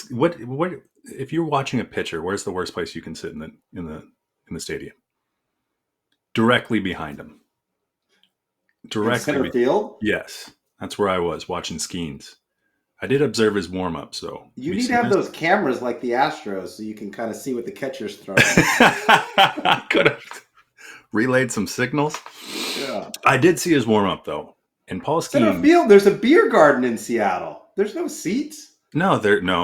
What if you're watching a pitcher? Where's the worst place you can sit in the stadium? Directly behind him. In center field? Yes, that's where I was watching Skenes. I did observe his warm up, so you need to have those cameras like the Astros, so you can kind of see what the catcher's throwing. I could have relayed some signals. Yeah, I did see his warm up though, and Paul Skenes. Center field. There's a beer garden in Seattle. There's no seats. No,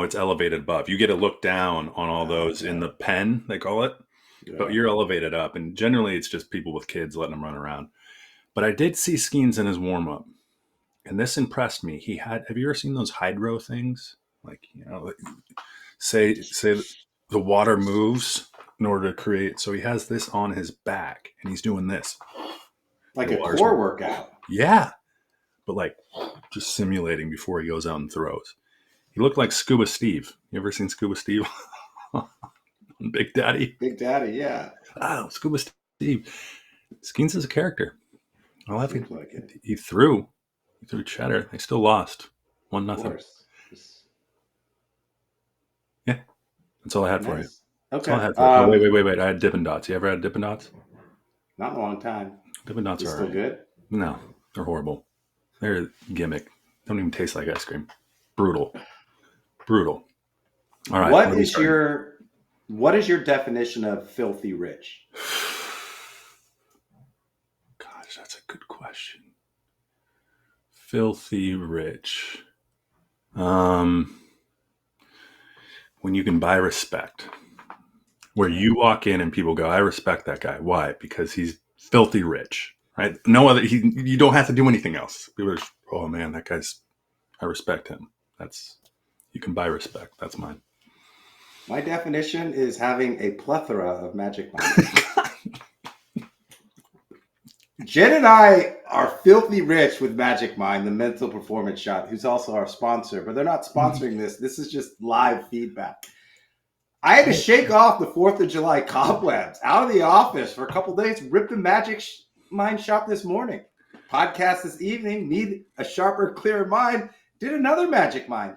it's elevated above. You get to look down on all those in the pen, they call it. Yeah. But you're elevated up, and generally it's just people with kids letting them run around. But I did see Skenes in his warm up, and this impressed me. Have you ever seen those hydro things? Like, say the water moves in order to create. So he has this on his back, and he's doing this, like a core workout. Yeah, but like just simulating before he goes out and throws. He looked like Scuba Steve. You ever seen Scuba Steve? Big Daddy? Big Daddy, yeah. Oh, Scuba Steve. Skenes is a character. Well, if he threw cheddar. They still lost 1-0. Yeah, that's all I had for you. Okay. Wait. I had Dippin' Dots. You ever had Dippin' Dots? Not in a long time. Dippin' Dots are still good? No, they're horrible. They're a gimmick. Don't even taste like ice cream. Brutal. All right. What is your definition of filthy rich? Gosh, that's a good question. Filthy rich. When you can buy respect. Where you walk in and people go, I respect that guy. Why? Because he's filthy rich, right? No other. You don't have to do anything else. People are, oh man, that guy's. I respect him. You can buy respect. That's mine. My definition is having a plethora of magic minds. Jen and I are filthy rich with Magic Mind, the mental performance shop, who's also our sponsor, but they're not sponsoring this. This is just live feedback. I had to shake off the 4th of July cobwebs out of the office for a couple of days, ripped the Magic Mind shop this morning. Podcast this evening, need a sharper, clearer mind, did another Magic Mind.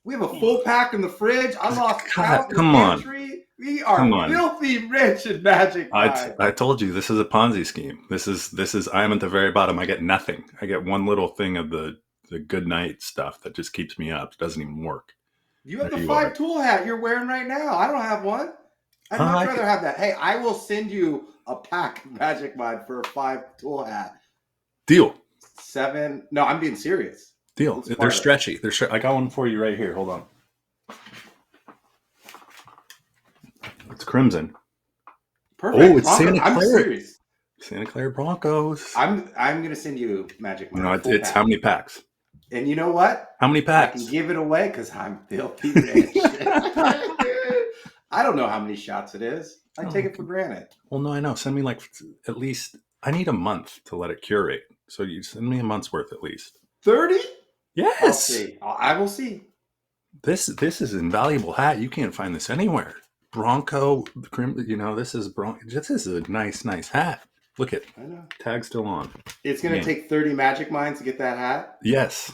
We have a full pack in the fridge. I lost count in the pantry. We are filthy rich in Magic Mind. I told you this is a Ponzi scheme. This is. I am at the very bottom. I get nothing. I get one little thing of the good night stuff that just keeps me up. It doesn't even work. You have the 5-tool hat you're wearing right now. I don't have one. I'd much rather have that. Hey, I will send you a pack of Magic Mind for a 5-tool hat. Deal. 7. No, I'm being serious. Deal. They're stretchy. I got one for you right here. Hold on. It's crimson. Perfect. Oh, it's Santa Clara. I'm serious. Santa Clara Broncos. I'm going to send you Magic Mind. No, it's how many packs? And you know what? How many packs? I can give it away because I'm filthy rich. I don't know how many shots it is. I take it for granted. Well, no, I know. Send me like at least. I need a month to let it curate. So you send me a month's worth at least. 30? Yes. I'll see. I will see. This is an invaluable hat. You can't find this anywhere. Bronco, this is a nice hat. Look at. I know. Tag still on. It's going to take 30 Magic Minds to get that hat? Yes.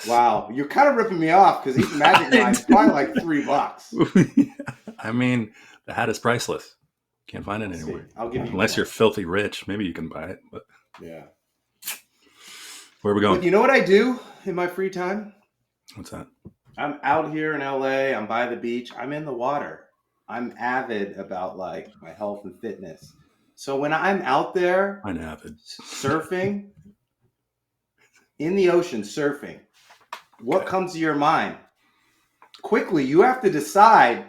Wow. You're kind of ripping me off because each Magic Mind is probably like $3. I mean, the hat is priceless. Can't find it anywhere. I'll give you unless you're filthy rich. Maybe you can buy it. But yeah. Where are we going? But you know what I do in my free time? What's that? I'm out here in LA. I'm by the beach. I'm in the water. I'm avid about like my health and fitness. So when I'm out there, I'm avid surfing in the ocean, surfing, what comes to your mind? Quickly, you have to decide,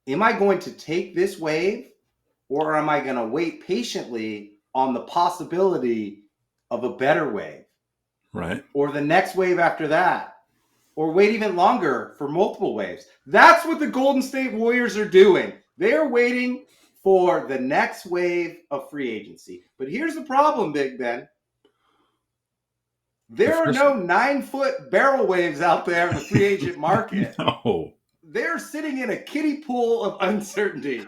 am I going to take this wave or am I going to wait patiently on the possibility of a better wave? Right. Or the next wave after that? Or wait even longer for multiple waves? That's what the Golden State Warriors are doing. They are waiting for the next wave of free agency. But here's the problem, Big Ben. There are no 9-foot barrel waves out there in the free agent market. No. They're sitting in a kiddie pool of uncertainty.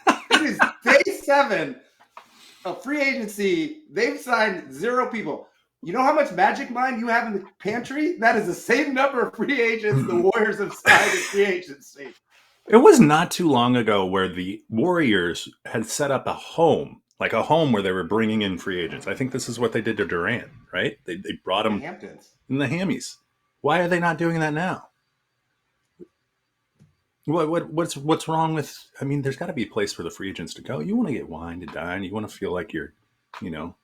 It is day 7 of free agency. They've signed 0 people. You know how much Magic Mind you have in the pantry? That is the same number of free agents the Warriors have signed in free agency. It was not too long ago where the Warriors had set up a home where they were bringing in free agents. I think this is what they did to Durant, right? They brought The him Hamptons. in the hammies. Why are they not doing that now? What's wrong with? I mean, there's got to be a place for the free agents to go. You want to get wine and dine. You want to feel like you're, you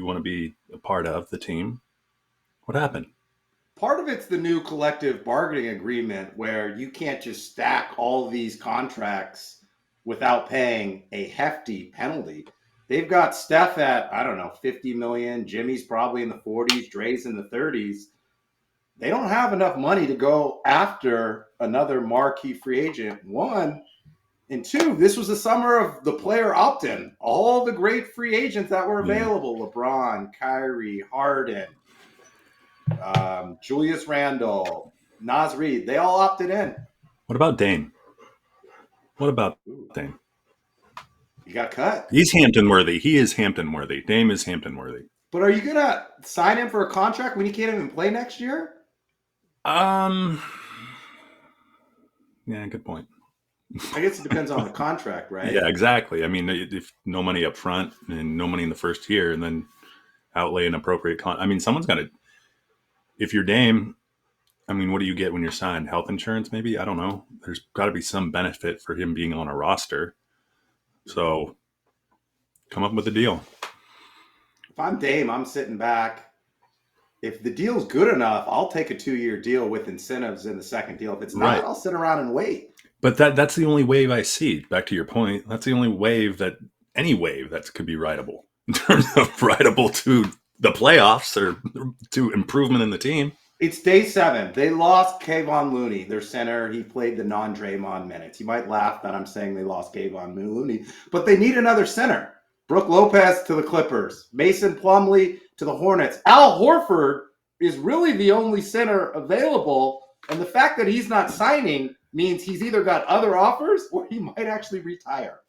want to be a part of the team. What happened? Part of it's the new collective bargaining agreement where you can't just stack all these contracts without paying a hefty penalty. They've got Steph at, I don't know, 50 million. Jimmy's probably in the 40s. Dre's in the 30s. They don't have enough money to go after another marquee free agent. One, and two, this was the summer of the player opt-in. All the great free agents that were available, LeBron, Kyrie, Harden, Julius Randle, Naz Reid, they all opted in. What about Dame? What about Dame? He got cut. He's Hampton worthy. He is Hampton worthy. Dame is Hampton worthy. But are you going to sign him for a contract when he can't even play next year? Yeah, good point. I guess it depends on the contract, right? Yeah, exactly. I mean, if no money up front and no money in the first year, and then outlay an appropriate I mean, someone's got to. If you're Dame, I mean, what do you get when you're signed? Health insurance, maybe? I don't know. There's got to be some benefit for him being on a roster. So, come up with a deal. If I'm Dame, I'm sitting back. If the deal's good enough, I'll take a 2-year deal with incentives in the second deal. If it's not, right, I'll sit around and wait. But that's the only wave I see. Back to your point, that's the only wave any wave that could be rideable in terms of rideable to the playoffs or to improvement in the team. It's day 7. They lost Kayvon Looney, their center. He played the non-Draymond minutes. You might laugh that I'm saying they lost Kayvon Looney, but they need another center. Brooke Lopez to the Clippers. Mason Plumlee to the Hornets. Al Horford is really the only center available, and the fact that he's not signing means he's either got other offers or he might actually retire.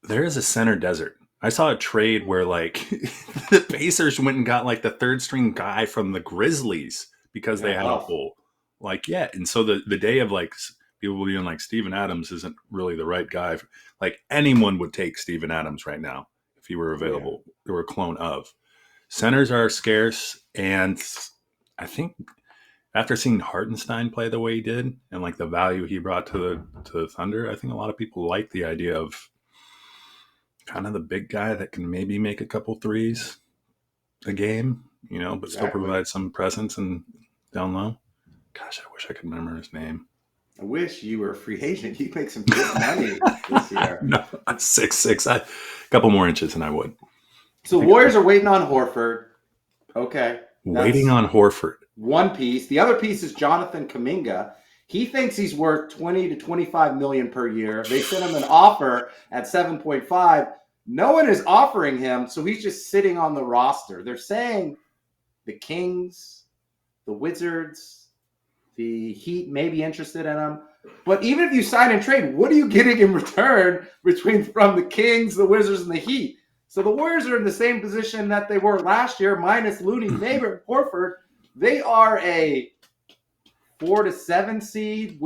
There is a center desert. I saw a trade where the Pacers went and got the third string guy from the Grizzlies because they had a hole. And so the day of people being Steven Adams isn't really the right guy. Anyone would take Steven Adams right now if he were available. Yeah. They were a clone of. Centers are scarce, and I think after seeing Hartenstein play the way he did and the value he brought to the Thunder, I think a lot of people like the idea of kind of the big guy that can maybe make a couple threes a game, but still provide some presence and down low. Gosh, I wish I could remember his name. I wish you were a free agent. You'd make some good money this year. No, I'm 6'6". A couple more inches and I would. So Warriors are waiting on Horford. Okay. Waiting on Horford. One piece. The other piece is Jonathan Kuminga. He thinks he's worth 20 to 25 million per year. They sent him an offer at 7.5. No one is offering him, so he's just sitting on the roster. They're saying the Kings, the Wizards, the Heat may be interested in him. But even if you sign and trade, what are you getting in return from the Kings, the Wizards, and the Heat? So the Warriors are in the same position that they were last year, minus Looney, Neighbor, Horford. They are a 4 to 7 seed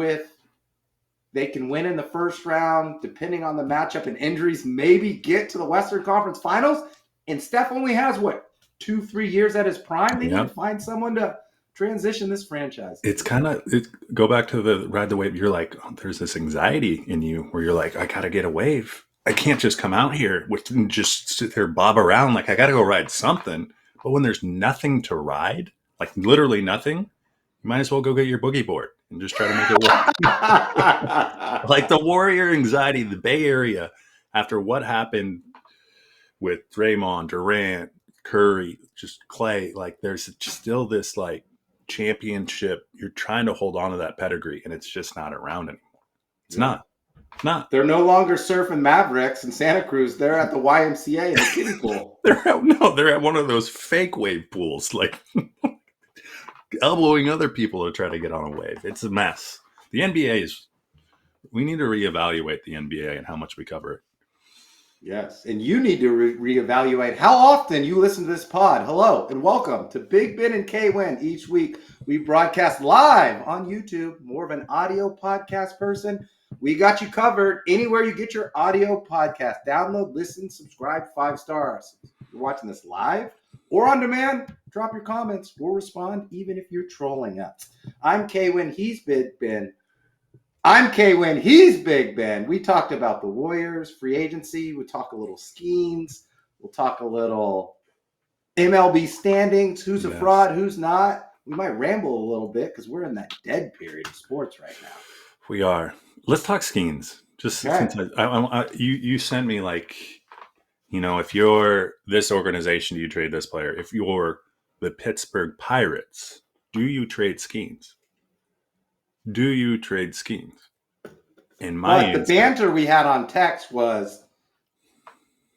they can win in the first round, depending on the matchup and injuries, maybe get to the Western Conference Finals. And Steph only has, 2-3 years at his prime? They need to find someone to transition this franchise. It's kind of, go back to the ride the wave. You're there's this anxiety in you where you're I got to get a wave. I can't just come out here and just sit there, bob around. I got to go ride something. But when there's nothing to ride, literally nothing, you might as well go get your boogie board and just try to make it work. The Warrior anxiety, the Bay Area, after what happened with Draymond, Durant, Curry, just Clay, there's still this championship. You're trying to hold on to that pedigree, and it's just not around anymore. It's not. They're no longer surfing Mavericks in Santa Cruz. They're at the YMCA in the kiddie pool. They're at one of those fake wave pools, elbowing other people to try to get on a wave. It's a mess. The NBA we need to reevaluate the NBA and how much we cover it. Yes, and you need to reevaluate how often you listen to this pod. Hello, and welcome to Big Ben and Winn. Each week, we broadcast live on YouTube. More of an audio podcast person. We got you covered anywhere you get your audio podcast. Download, listen, subscribe, 5 stars. If you're watching this live or on demand, drop your comments. We'll respond even if you're trolling us. I'm Winn. He's Big Ben. I'm Winn. He's Big Ben. We talked about the Warriors, free agency. We talk a little Skenes. We'll talk a little MLB standings. Who's a fraud? Who's not? We might ramble a little bit because we're in that dead period of sports right now. We are. Let's talk Skenes. Just since you sent me if you're this organization, do you trade this player? If you're the Pittsburgh Pirates, do you trade Skenes? Do you trade Skenes? In my the banter we had on text was,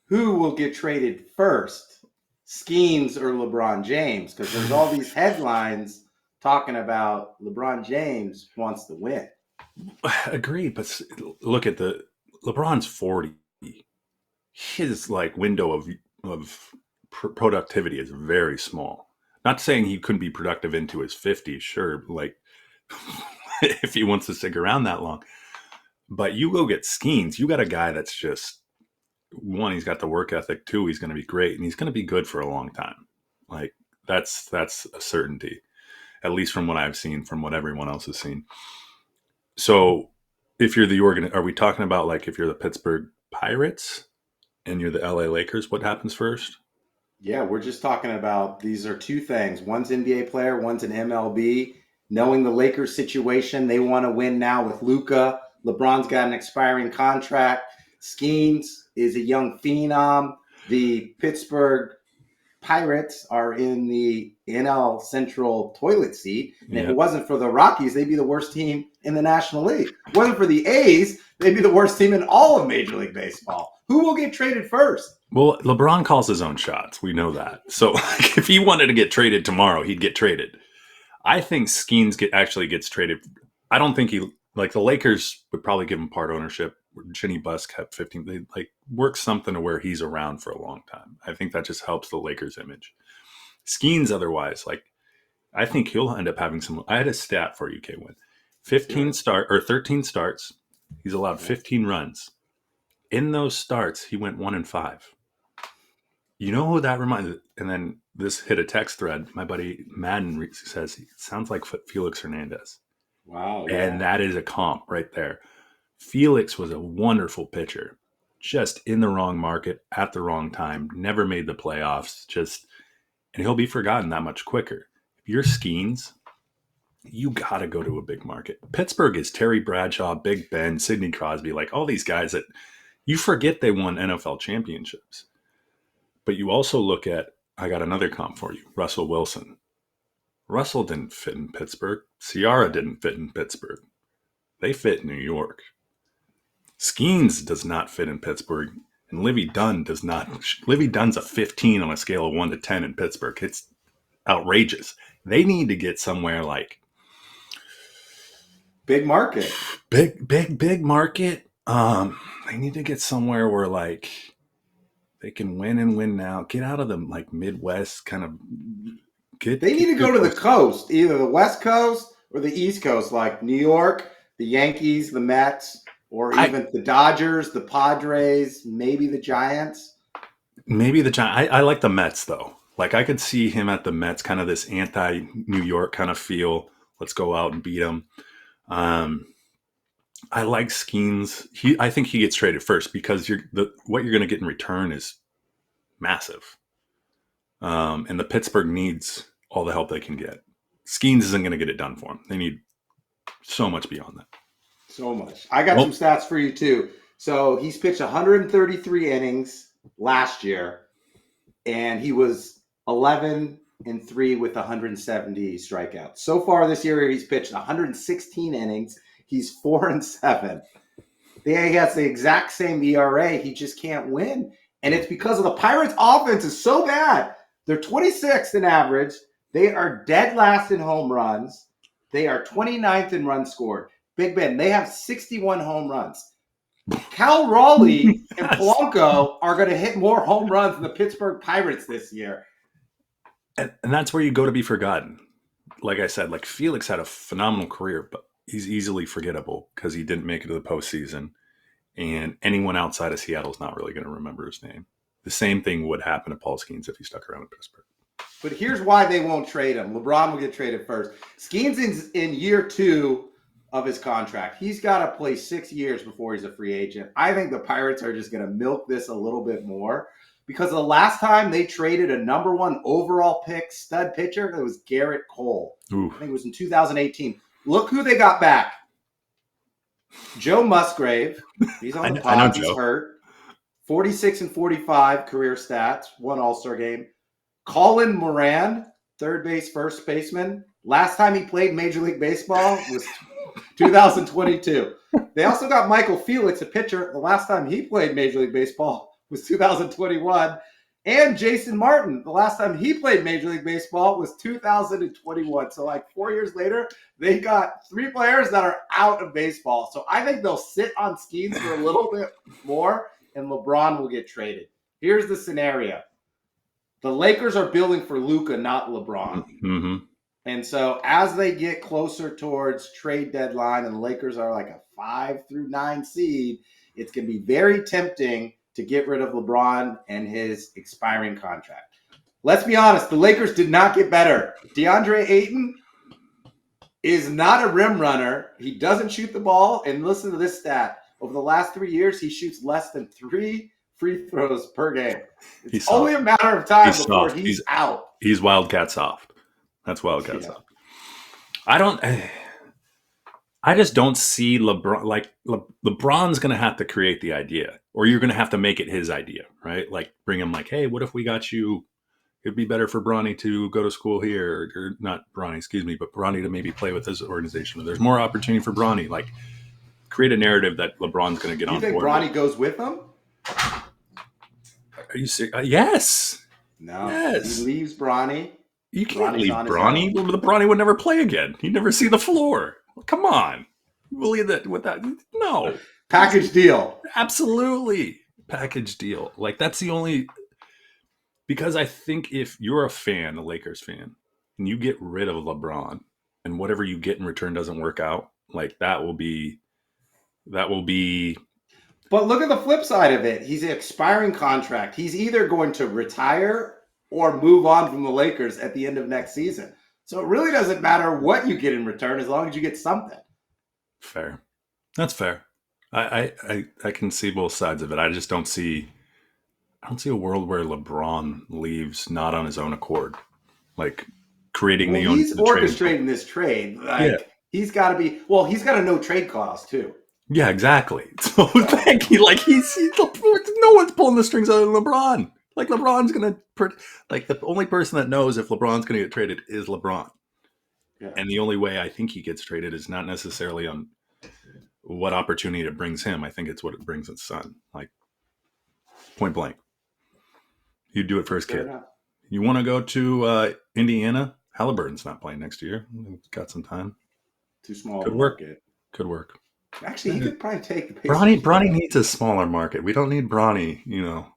who will get traded first, Skenes or LeBron James? Because there's all these headlines talking about LeBron James wants to win. Agreed, but look at LeBron's 40. His window of productivity is very small. Not saying he couldn't be productive into his 50s, sure, if he wants to stick around that long. But you go get Skenes, you got a guy that's just, one, he's got the work ethic, two, he's going to be great, and he's going to be good for a long time. That's a certainty, at least from what I've seen, from what everyone else has seen. So if you're are we talking about if you're the Pittsburgh Pirates and you're the LA Lakers, what happens first? Yeah, we're just talking about, these are two things. One's NBA player, one's an MLB. Knowing the Lakers situation, they want to win now with Luka. LeBron's got an expiring contract. Skenes is a young phenom. The Pittsburgh Pirates are in the NL Central toilet seat. And if it wasn't for the Rockies, they'd be the worst team in the National League. If it wasn't for the A's, they'd be the worst team in all of Major League Baseball. Who will get traded first? Well, LeBron calls his own shots. We know that. So if he wanted to get traded tomorrow, he'd get traded. I think Skenes actually gets traded. I don't think the Lakers would probably give him part ownership. Jenny Buss kept 15. They work something to where he's around for a long time. I think that just helps the Lakers image. Skenes otherwise, I think he'll end up having some. I had a stat for you, Winn. 13 starts. He's allowed 15 runs. In those starts, he went 1-5. You know who that reminded? And then this hit a text thread. My buddy Madden says it sounds like Felix Hernandez. Wow. Yeah. And that is a comp right there. Felix was a wonderful pitcher, just in the wrong market at the wrong time, never made the playoffs, and he'll be forgotten that much quicker. If you're Skenes, you got to go to a big market. Pittsburgh is Terry Bradshaw, Big Ben, Sidney Crosby, all these guys that you forget they won NFL championships. But you also look at, I got another comp for you, Russell Wilson. Russell didn't fit in Pittsburgh. Ciara didn't fit in Pittsburgh. They fit in New York. Skenes does not fit in Pittsburgh, and Livy Dunn does not. Livy Dunn's a 15 on a scale of 1 to 10 in Pittsburgh. It's outrageous. They need to get somewhere big market. Big market. They need to get somewhere where they can win and win now. Get out of the Midwest kind of. They need to go to the coast, either the West Coast or the East Coast, like New York, the Yankees, the Mets, or even the Dodgers, the Padres, maybe the Giants. Maybe the Giants. I like the Mets, though. I could see him at the Mets, kind of this anti-New York kind of feel. Let's go out and beat them. I like Skenes. I think he gets traded first because what you're going to get in return is massive. And the Pittsburgh needs all the help they can get. Skenes isn't going to get it done for them. They need so much beyond that. So much. I got some stats for you too. So he's pitched 133 innings last year, and he was 11-3 with 170 strikeouts. So far this year, he's pitched 116 innings. He's 4-7. He has the exact same ERA. He just can't win. And it's because of the Pirates' offense is so bad. They're 26th in average. They are dead last in home runs. They are 29th in runs scored. Big Ben, they have 61 home runs. Cal Raleigh and Yes. Polanco are going to hit more home runs than the Pittsburgh Pirates this year. And that's where you go to be forgotten. Like I said, like Felix had a phenomenal career, but he's easily forgettable because he didn't make it to the postseason. And anyone outside of Seattle is not really going to remember his name. The same thing would happen to Paul Skenes if he stuck around in Pittsburgh. But here's why they won't trade him. LeBron will get traded first. Skenes is in year 2 of his contract. He's got to play 6 years before he's a free agent. I think the Pirates are just going to milk this a little bit more because the last time they traded a number 1 overall pick stud pitcher, it was Garrett Cole. Ooh. I think it was in 2018. Look who they got back. Joe Musgrave. He's on the pod. He's hurt. 46 and 45 career stats. 1 All-Star game. Colin Moran, third base, first baseman. Last time he played Major League Baseball was 2022. They also got Michael Felix, a pitcher. The last time he played Major League Baseball was 2021. And Jason Martin, the last time he played Major League Baseball was 2021. So like 4 years later, they got 3 players that are out of baseball. So I think they'll sit on Skenes for a little bit more, and LeBron will get traded. Here's the scenario. The Lakers are building for Luka, not LeBron. Mm-hmm. And so as they get closer towards trade deadline and the Lakers are like a 5 through 9 seed, it's going to be very tempting to get rid of LeBron and his expiring contract. Let's be honest, the Lakers did not get better. DeAndre Ayton is not a rim runner. He doesn't shoot the ball. And listen to this stat. Over the last 3 years, he shoots less than 3 free throws per game. It's only a matter of time before he's out. He's Wildcat soft. That's Wildcat soft. I just don't see LeBron. Like LeBron's going to have to create the idea, or you're going to have to make it his idea, right? Like bring him like, hey, what if we got you? It'd be better for Bronny to go to school here, or not Bronny, excuse me, but Bronny to maybe play with this organization. There's more opportunity for Bronny. Like create a narrative that LeBron's going to get on board. You think Bronny goes with him? Are you serious? Yes. No. Yes. He leaves Bronny. You can't leave Bronny. The Bronny would never play again. He'd never see the floor. Come on. Believe that with that? No. Package deal. Absolutely. Package deal. Like that's the only, because I think if you're a fan, a Lakers fan, and you get rid of LeBron and whatever you get in return doesn't work out, like that will be. But look at the flip side of it. He's an expiring contract. He's either going to retire or move on from the Lakers at the end of next season. So it really doesn't matter what you get in return as long as you get something. Fair. That's fair. I can see both sides of it. I just don't see a world where LeBron leaves not on his own accord. Like creating he's orchestrating this trade. Like he's got to be, he's got a no trade clause too. Yeah, exactly. So thank you. Like he's no one's pulling the strings other than LeBron. Like LeBron's gonna like the only person that knows if LeBron's gonna get traded is LeBron. Yeah. And the only way I think he gets traded is not necessarily on what opportunity it brings him. I think it's what it brings his son. Like point blank. You'd do it for his kid. You want to go to Indiana? Halliburton's not playing next year. He's got some time. Too small. Could work. Could work. Actually, he could probably take the pace. Bronny needs a smaller market. We don't need Bronny,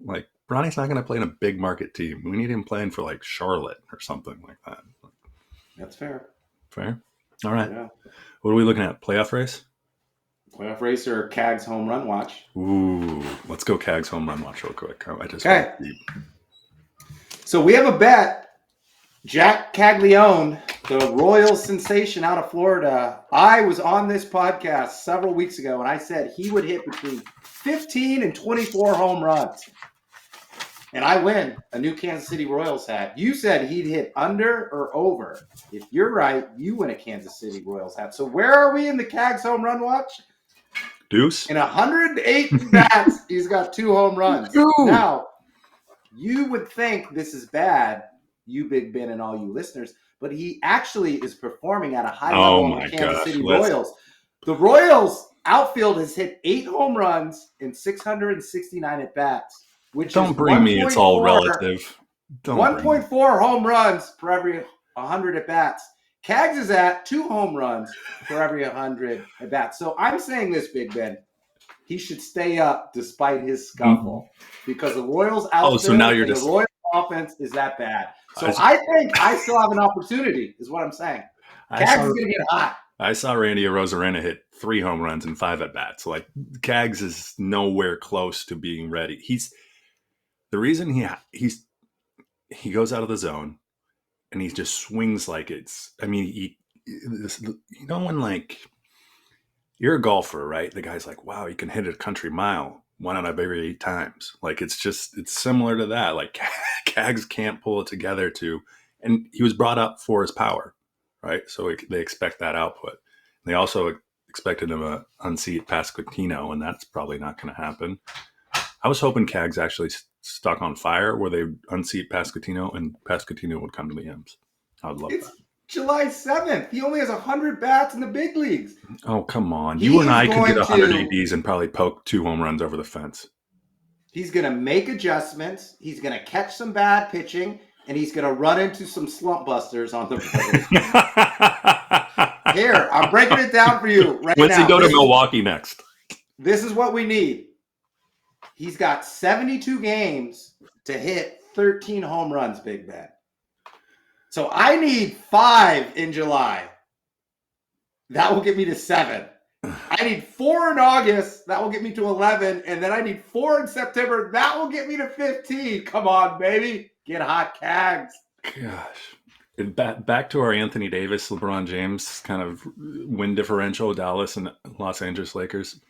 like Bronny's not going to play in a big market team. We need him playing for like Charlotte or something like that. That's fair. Fair. All right. Yeah. What are we looking at? Playoff race? Playoff race or Cags home run watch? Ooh, let's go Cags home run watch real quick. Okay. So we have a bet. Jack Caglione, the Royals sensation out of Florida. I was on this podcast several weeks ago, and I said he would hit between 15 and 24 home runs. And I win a new Kansas City Royals hat. You said he'd hit under or over. If you're right, you win a Kansas City Royals hat. So where are we in the Cags home run watch? Deuce. In 108 bats, he's got 2 home runs. Ooh. Now, you would think this is bad, you Big Ben and all you listeners, but he actually is performing at a high level in the Kansas City Royals. The Royals outfield has hit 8 home runs in 669 at bats, which don't bring me. It's all relative. 1.4 home runs per every 100 at bats. Cags is at 2 home runs for every 100 at bats. So I'm saying this, Big Ben. he should stay up despite his scuffle because the Royals outfield so now you're and just the Royals offense is that bad. So I think I still have an opportunity, is what I'm saying. Cags is going to get hot. I saw Randy Arozarena hit 3 home runs and 5 at bats. Like Cags is nowhere close to being ready. He's the reason he goes out of the zone and he just swings like it's. I mean, when like you're a golfer, right? The guy's like, wow, you can hit it a country mile 1 out of every 8 times. Like it's similar to that. Like Cags can't pull it together and he was brought up for his power, right? So they expect that output. They also expected him to unseat Pasquantino, and that's probably not going to happen. I was hoping Cags actually stuck on fire where they unseat Pasquantino and Pasquantino would come to the M's. I would love that. July 7th. He only has 100 bats in the big leagues. Oh, come on. You and I could get 100 ABs and probably poke 2 home runs over the fence. He's going to make adjustments. He's going to catch some bad pitching, and he's going to run into some slump busters on the plate. Here, I'm breaking it down for you right now. Let's go to Milwaukee next. This is what we need. He's got 72 games to hit 13 home runs, Big Ben. So I need 5 in July. That will get me to 7. I need 4 in August. That will get me to 11. And then I need 4 in September. That will get me to 15. Come on, baby. Get hot, Cags. Gosh. And back to our Anthony Davis, LeBron James kind of win differential, Dallas and Los Angeles Lakers.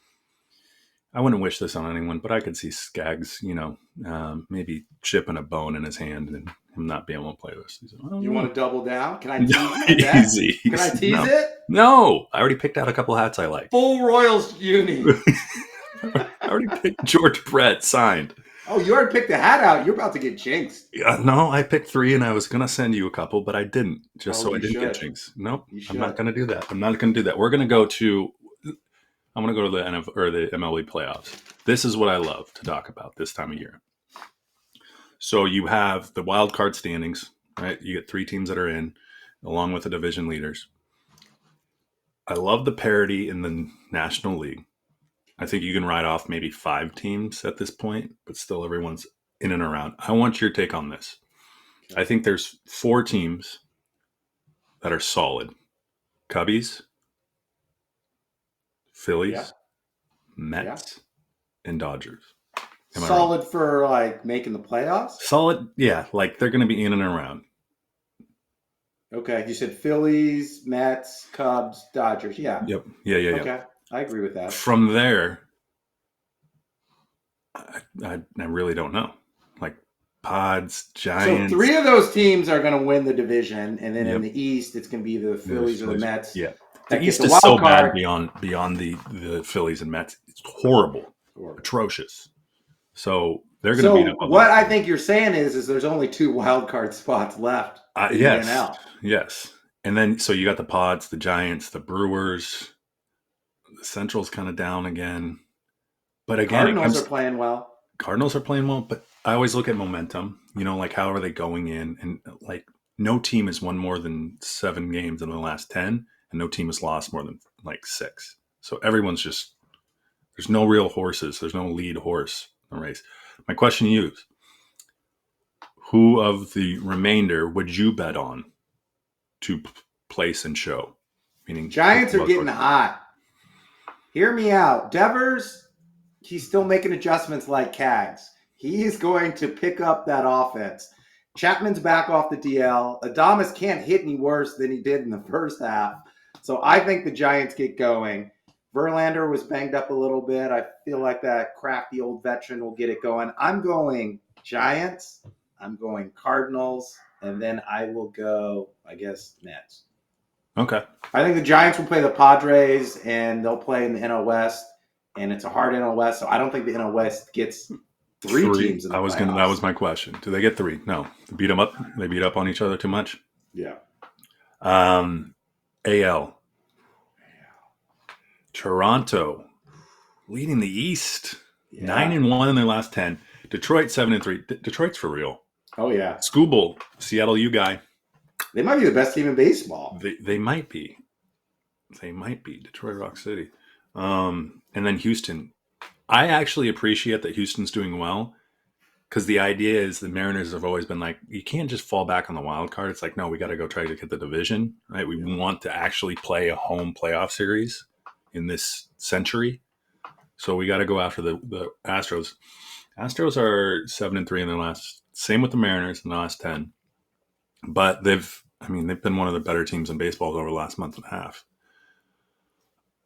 I wouldn't wish this on anyone, but I could see Skaggs, maybe chipping a bone in his hand and him not being able to play this season. You want to double down? Can I tease Easy. Can I tease it? No. I already picked out a couple hats I like. Full Royals uni. I already picked George Brett signed. Oh, you already picked the hat out. You're about to get jinxed. No, I picked 3 and I was going to send you a couple, but I didn't so I didn't get jinxed. Nope. I'm not going to do that. I'm not going to do that. We're going to go to I'm going to go to the MLB playoffs. This is what I love to talk about this time of year. So you have the wild card standings, right? You get 3 teams that are in, along with the division leaders. I love the parity in the National League. I think you can write off maybe 5 teams at this point, but still everyone's in and around. I want your take on this. I think there's 4 teams that are solid. Cubbies, Phillies, Mets, and Dodgers. Solid for like making the playoffs? Solid, yeah. Like they're going to be in and around. Okay, you said Phillies, Mets, Cubs, Dodgers. Yeah. Yep. Yeah. Okay, I agree with that. From there, I really don't know. Like Pods, Giants. So 3 of those teams are going to win the division, and then in the East, it's going to be the Phillies or the Mets. Yeah. The East is so bad beyond the Phillies and Mets. It's horrible. Atrocious. So they're going to beat up. What I think you're saying is there's only 2 wild card spots left. Yes. And then so you got the Pods, the Giants, the Brewers. The Central's kind of down again. But again, Cardinals are playing well. But I always look at momentum. Like how are they going in? And like no team has won more than 7 games in the last 10. And no team has lost more than like 6. So everyone's just, there's no real horses. There's no lead horse in the race. My question to you is, who of the remainder would you bet on to place and show? Meaning Giants are getting hot. Hear me out. Devers, he's still making adjustments like Cags. He is going to pick up that offense. Chapman's back off the DL. Adames can't hit any worse than he did in the first half. So I think the Giants get going. Verlander was banged up a little bit. I feel like that crafty old veteran will get it going. I'm going Giants. I'm going Cardinals. And then I will go, I guess, Nets. Okay. I think the Giants will play the Padres, and they'll play in the NL West. And it's a hard NL West, so I don't think the NL West gets 3 teams in the playoffs. That was my question. Do they get 3? No. They beat them up? They beat up on each other too much? Yeah. AL. Toronto leading the East. 9-1 in their last 10. Detroit 7-3. Detroit's for real. Oh yeah. Skubal, Seattle U guy. They might be the best team in baseball. They might be. Detroit Rock City. And then Houston. I actually appreciate that Houston's doing well because the idea is the Mariners have always been like, you can't just fall back on the wild card. It's like, no, we got to go try to get the division, right? We want to actually play a home playoff series in this century. So we got to go after the Astros. Astros are 7-3 in their last, same with the Mariners in the last 10. But they've been one of the better teams in baseball over the last month and a half.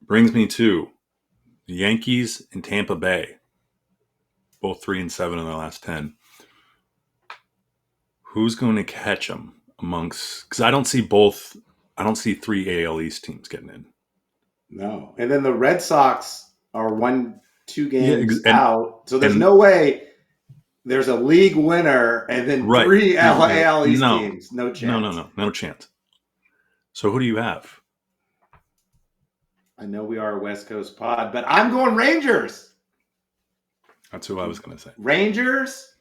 Brings me to the Yankees and Tampa Bay, both 3-7 in their last 10. Who's going to catch them amongst? Because I don't see three AL East teams getting in. No, and then the Red Sox are 1-2 games out, so there's no way there's a league winner and then three AL East teams. No chance. No chance. So who do you have? I know we are a West Coast pod, but I'm going Rangers. That's who I was going to say. Rangers,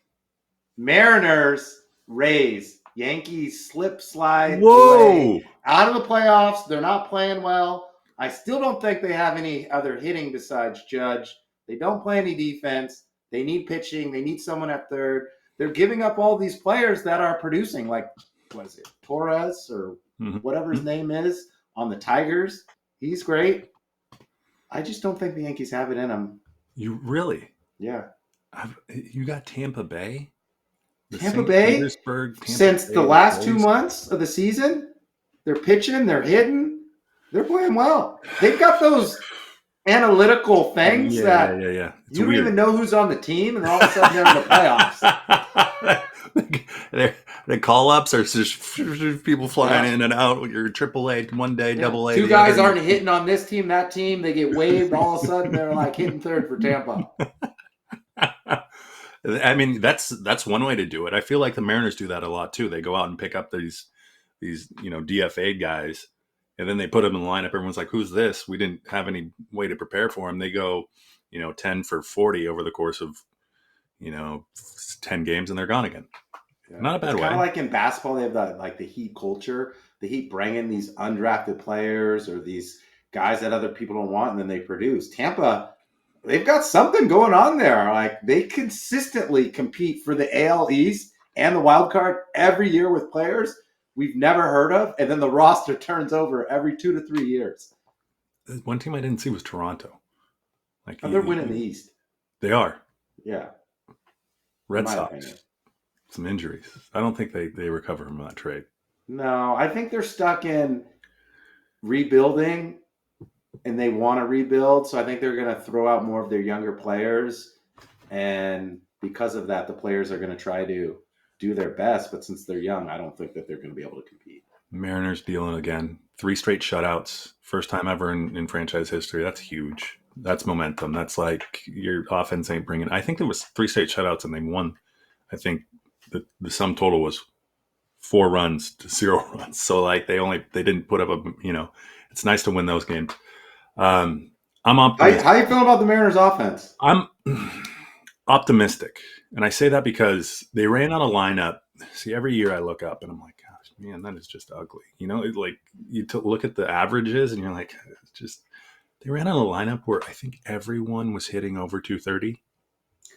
Mariners, Rays, Yankees slide away out of the playoffs. They're not playing well. I still don't think they have any other hitting besides Judge. They don't play any defense. They need pitching. They need someone at third. They're giving up all these players that are producing, like, what is it, Torres or whatever his name is on the Tigers. He's great. I just don't think the Yankees have it in them. You really? Yeah. You got Tampa Bay? Tampa Bay? Since the last 2 months of the season, they're pitching, they're hitting, they're playing well. They've got those analytical things that you don't even know who's on the team, and all of a sudden they're in the playoffs. The call-ups are just people flying in and out. Your AAA one day, AA. Two guys aren't hitting on this team, that team. They get waived. All of a sudden, they're like hitting third for Tampa. I mean, that's one way to do it. I feel like the Mariners do that a lot too. They go out and pick up these DFA guys, and then they put them in the lineup. Everyone's like, "Who's this?" We didn't have any way to prepare for them. They go, 10 for 40 over the course of 10 games, and they're gone again. Yeah. Not a bad way. Kind of like in basketball, they have the Heat culture. The Heat bring in these undrafted players or these guys that other people don't want, and then they produce. Tampa, they've got something going on there. Like, they consistently compete for the AL East and the wild card every year with players we've never heard of, and then the roster turns over every 2 to 3 years. One team I didn't see was Toronto. They're winning the East. They are. Yeah. Red Sox. Some injuries. I don't think they recover from that trade. No, I think they're stuck in rebuilding, and they want to rebuild. So I think they're going to throw out more of their younger players. And because of that, the players are going to try to do their best. But since they're young, I don't think that they're going to be able to compete. Mariners dealing again. 3 straight shutouts. First time ever in franchise history. That's huge. That's momentum. That's like your offense ain't bringing. I think there was 3 straight shutouts and they won. I think the sum total was 4 runs to 0 runs. So like they didn't put up it's nice to win those games. I'm optimistic. How you feel about the Mariners offense? I'm optimistic. And I say that because they ran out of lineup. See, every year I look up and I'm like, gosh, man, that is just ugly. Like you look at the averages and you're like, it's just, they ran out of lineup where I think everyone was hitting over 230.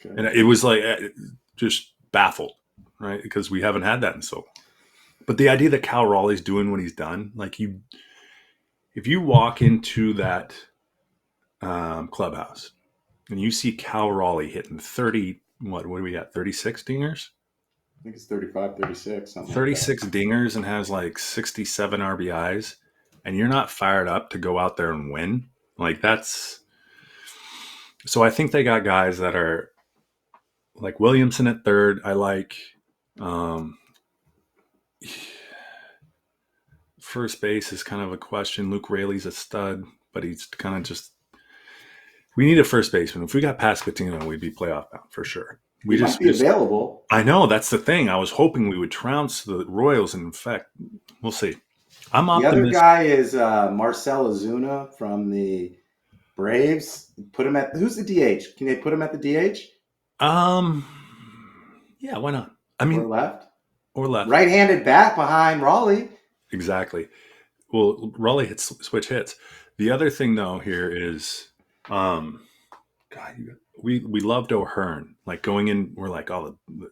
Okay. And it was like, just baffled, right? Because we haven't had that in so long. But the idea that Cal Raleigh's doing what he's done, like if you walk into that clubhouse and you see Cal Raleigh hitting 30, what do we got? 36 dingers? I think it's 35, 36. 36 like dingers and has like 67 RBIs, and you're not fired up to go out there and win. Like that's. So I think they got guys that are like Williamson at third. I like first base is kind of a question. Luke Raley's a stud, but he's kind of just. We need a first baseman. If we got Pasquantino, we'd be playoff bound for sure. We might be available. I know, that's the thing. I was hoping we would trounce the Royals, and in fact, we'll see. I'm optimistic. The other guy is Marcell Ozuna from the Braves. Put him at who's the DH? Can they put him at the DH? Yeah, why not? I mean, or left. Right-handed bat behind Raleigh. Exactly. Well, Raleigh switch hits. The other thing though here is, we loved O'Hearn. Like going in, we're like, oh, the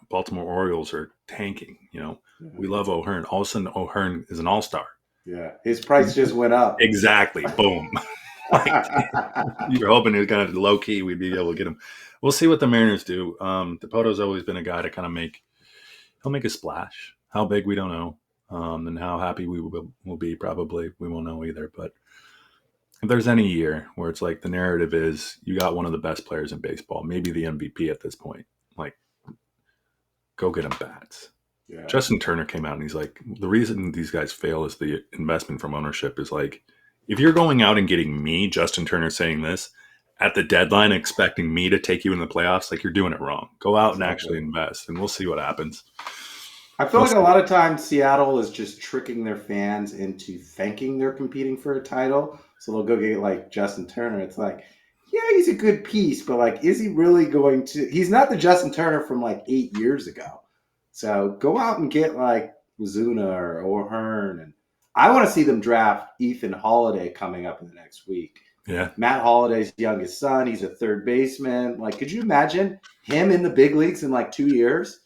Baltimore Orioles are tanking. Yeah. We love O'Hearn. All of a sudden, O'Hearn is an all-star. Yeah. His price just went up. Exactly. Boom. Like you're hoping it's kind of low key. We'd be able to get him. We'll see what the Mariners do. DePoto's always been a guy to kind of he'll make a splash. How big, we don't know. And how happy we will be, probably we won't know either. But if there's any year where it's like the narrative is you got one of the best players in baseball, maybe the MVP at this point, like go get him bats. Yeah. Justin Turner came out and he's like, the reason these guys fail is the investment from ownership is like, if you're going out and getting me, Justin Turner, saying this at the deadline, expecting me to take you in the playoffs, like you're doing it wrong. Go out and actually invest, and we'll see what happens. I feel like a lot of times Seattle is just tricking their fans into thinking they're competing for a title. So they'll go get like Justin Turner. It's like, yeah, he's a good piece, but like, is he really going to? He's not the Justin Turner from like 8 years ago. So go out and get like Ozuna or O'Hearn. And I want to see them draft Ethan Holiday coming up in the next week. Yeah. Matt Holliday's youngest son. He's a third baseman. Like, could you imagine him in the big leagues in like 2 years?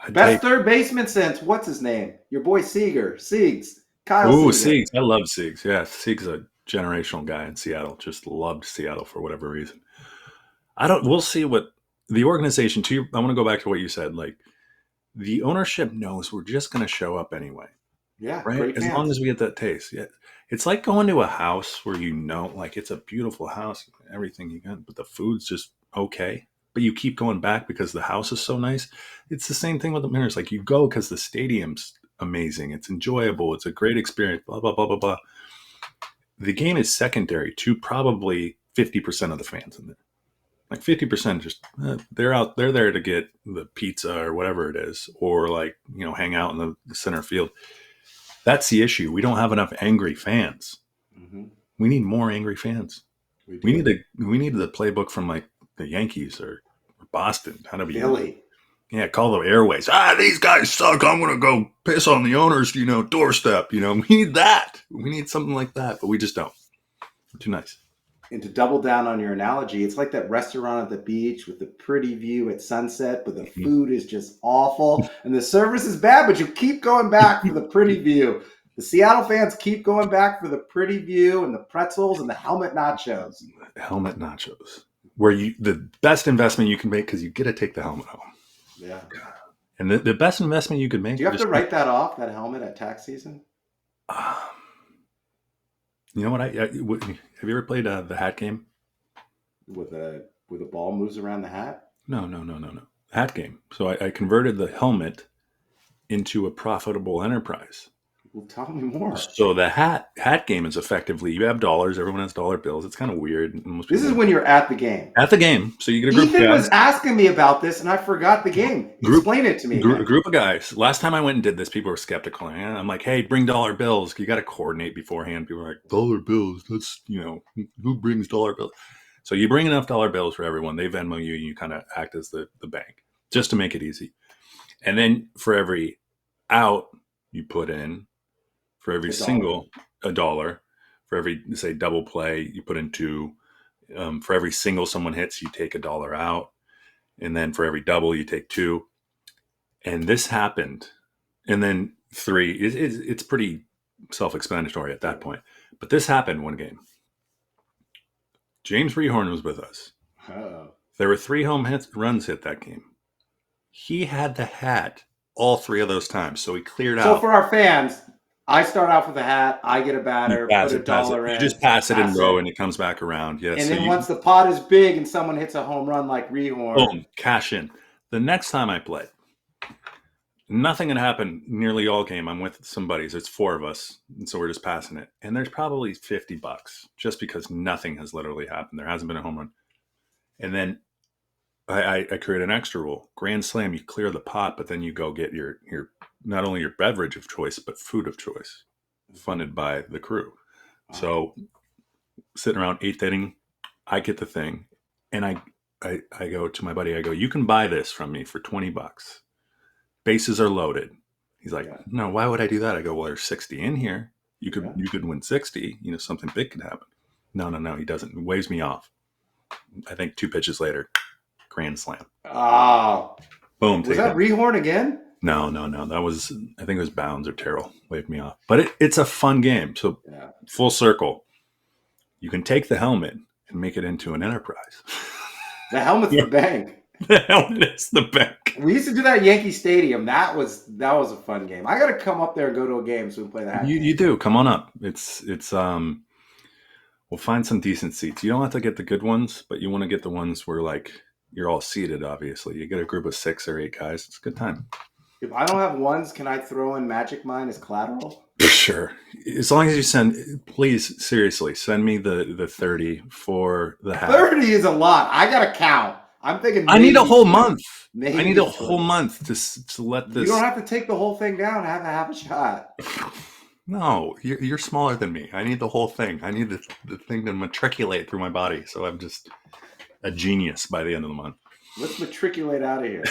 Best third baseman since what's his name? Your boy Siegs. Kyle Siegs. I love Siegs. Yeah, Siegs is a generational guy in Seattle. Just loved Seattle for whatever reason. We'll see what the organization too. I want to go back to what you said. Like the ownership knows we're just going to show up anyway. Yeah, right. As long as we get that taste. Yeah, it's like going to a house where like it's a beautiful house, everything you got, but the food's just okay. But you keep going back because the house is so nice. It's the same thing with the Mariners. Like you go because the stadium's amazing. It's enjoyable. It's a great experience. Blah blah blah blah blah. The game is secondary to probably 50% of the fans in there. Like 50% just they're there to get the pizza or whatever it is, or like hang out in the center field. That's the issue. We don't have enough angry fans. Mm-hmm. We need more angry fans. We need the playbook from like the Yankees or Boston. How to be Philly. Yeah, call the airways. These guys suck. I'm gonna go piss on the owner's doorstep. We need that. We need something like that, but we just don't. We're too nice. And to double down on your analogy, it's like that restaurant at the beach with the pretty view at sunset, but the food is just awful and the service is bad, but you keep going back for the pretty view. The Seattle fans keep going back for the pretty view and the pretzels and the helmet nachos. Helmet nachos. Where the best investment you can make because you get to take the helmet home. Yeah. And the best investment you could make. Do you have to write that off, that helmet at tax season? You know what? Have you ever played the hat game? With a ball moves around the hat? No. Hat game. So I converted the helmet into a profitable enterprise. Well, tell me more. So the hat game is effectively, you have dollars. Everyone has dollar bills. It's kind of weird. This is when you're at the game. At the game. So you get a group of guys. Ethan was asking me about this, and I forgot the game. Explain it to me. Group of guys. Last time I went and did this, people were skeptical. And I'm like, hey, bring dollar bills. You got to coordinate beforehand. People are like, dollar bills? That's, who brings dollar bills? So you bring enough dollar bills for everyone. They Venmo you, and you kind of act as the bank just to make it easy. And then for every out you put in, for every single, $1. For every, say, double play, you put in $2. For every single someone hits, you take $1 out. And then for every double, you take $2. And this happened. And then 3. It's pretty self-explanatory at that point. But this happened one game. James Rehorn was with us. Oh. There were 3 runs hit that game. He had the hat all 3 of those times. So he cleared out. So for our fans, I start off with a hat. I get a batter. Put $1 in. You just pass it in row, and it comes back around. Yes. And then once the pot is big and someone hits a home run like Rehorn, boom, cash in. The next time I played, nothing had happened nearly all game. I'm with some buddies. It's 4 of us, and so we're just passing it. And there's probably $50 just because nothing has literally happened. There hasn't been a home run. And then I create an extra rule. Grand slam, you clear the pot, but then you go get your not only your beverage of choice, but food of choice, funded by the crew. Wow. So sitting around 8th inning, I get the thing, and I go to my buddy. I go, you can buy this from me for $20. Bases are loaded. He's like, no, why would I do that? I go, well, there's 60 in here. You could win 60. Something big could happen. No. He doesn't. He waves me off. I think 2 pitches later, grand slam. Oh, Boom. was that Rehorn again? No. That was, I think it was Bounds or Terrell waved me off. But it's a fun game. So full circle. You can take the helmet and make it into an enterprise. The helmet's the bank. The helmet is the bank. We used to do that at Yankee Stadium. That was a fun game. I got to come up there and go to a game so we can play that. You do. Come on up. It's we'll find some decent seats. You don't have to get the good ones, but you want to get the ones where like you're all seated, obviously. You get a group of 6 or 8 guys. It's a good time. If I don't have ones, can I throw in Magic Mind as collateral? Sure. As long as you please, seriously, send me the 30 for the hat. 30 is a lot. I got to count. I'm thinking I need a whole month. Maybe I need a whole month to let this. You don't have to take the whole thing down. Have a shot. No, you're smaller than me. I need the whole thing. I need the thing to matriculate through my body. So I'm just a genius by the end of the month. Let's matriculate out of here.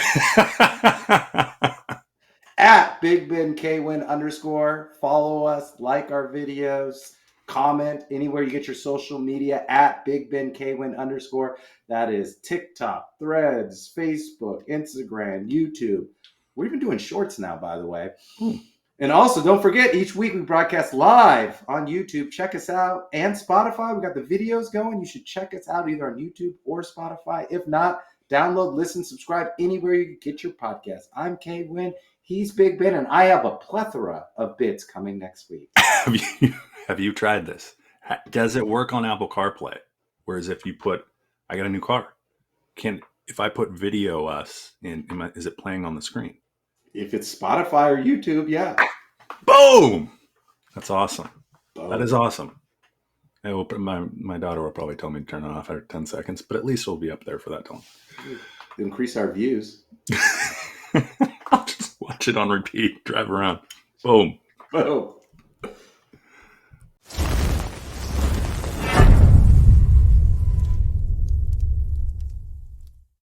At Big Ben KWin _ follow us, like our videos, comment anywhere you get your social media at Big Ben KWin _ That is TikTok, Threads, Facebook, Instagram, YouTube. We're even doing shorts now, by the way. And also, don't forget, each week we broadcast live on YouTube. Check us out. And Spotify. We got the videos going. You should check us out either on YouTube or Spotify. If not, download, listen, subscribe anywhere you get your podcast. I'm KWin. He's Big Ben. And I have a plethora of bits coming next week. Have you tried this? Does it work on Apple CarPlay? Whereas if you put, I got a new car. If I put video us in, is it playing on the screen? If it's Spotify or YouTube, yeah. Boom! That's awesome. Boom. That is awesome. My daughter will probably tell me to turn it off after 10 seconds, but at least we'll be up there for that long. Increase our views. I'll just watch it on repeat, drive around. Boom. Boom.